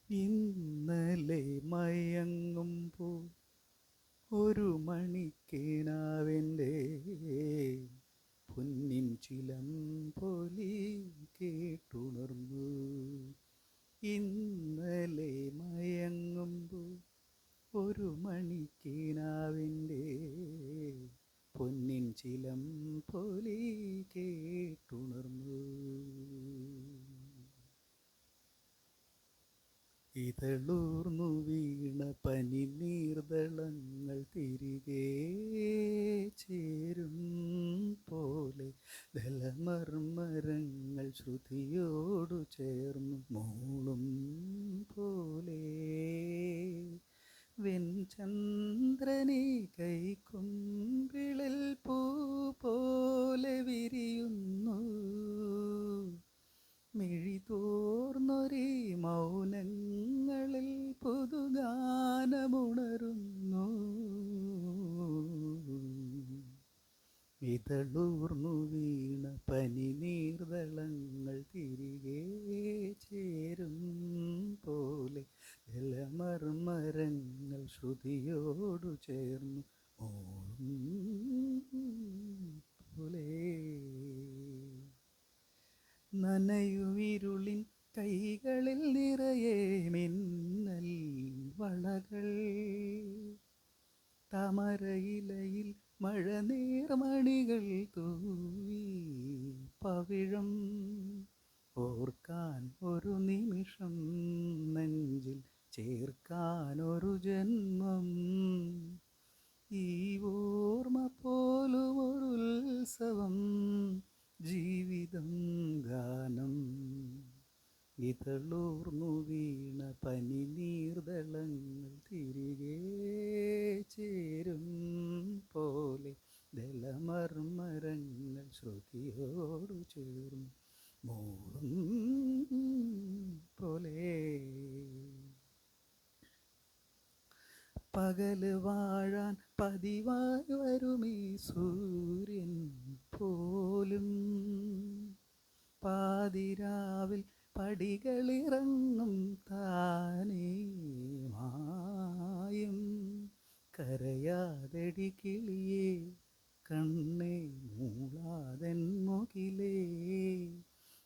ഇന്നലെ മയങ്ങുമ്പോൾ ഒരു മണിക്കിനാവിൻ്റെ പൊന്നിൻ ചിലമ്പൊലി കേട്ടുണർന്നു. ഇന്നലെ മയങ്ങുമ്പോൾ ഒരു മണിക്കിനാവിൻ്റെ പൊന്നിൻ ചിലമ്പൊലി കേട്ടുണർന്നു. ഇതളൂർന്നു വീണ പനിനീർദളങ്ങൾ തിരികെ ചേരും പോലെ ദലമർമരങ്ങൾ ശ്രുതിയോടു ചേർന്നു മൂളും പോലെ വെൺചന്ദ്രനെ കൈക്കുമ്പിളിൽ പൂ പോലെ വിരിയുന്നു. മിഴി തോർന്നൊരേ മൗനങ്ങളിൽ പുതുഗാനമുണരുന്നു. ഇതളൂർന്നു വീണ പനിനീർദളങ്ങൾ തിരികെ ചേരും പോലെ ജലമർമരങ്ങൾ ശ്രുതിയോടു ചേർന്നു പോലെ. നനയുവിരുളിൻ കൈകളിൽ നിറയെ മിന്നൽ വളകൾ, താമരയിലയിൽ മഴനീർമണികൾ തൂവി പവിഴം ഓർക്കാൻ ഒരു നിമിഷം, നെഞ്ചിൽ ചേർക്കാൻ ഒരു ജന്മം. ഈ ഓർമ്മ പോലും ഒരു ഉത്സവം, ജീവിതം ഗാനം. ഇതളൂർന്നു വീണ പനിനീർദളങ്ങൾ തിരികെ ചേരും പോലെ ദലമർമരങ്ങൾ ശ്രുതിയോടു ചേർന്നു മൂളും പോലെ. പകല് വാഴാൻ പതിവായി വരുമീ സൂര്യൻ പോലും പാതിരാവിൽ പടികളിറങ്ങും താനേ മായും. കരയാതെടി കിളിയേ കണ്ണേ മൂളാതെൻ മുകിലേ,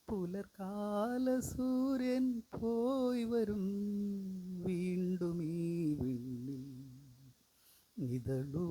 പുലർക്കാല സൂര്യൻ പോയി വരും വീണ്ടും ഈ വിണ്ണിൽ. ഇതളൂ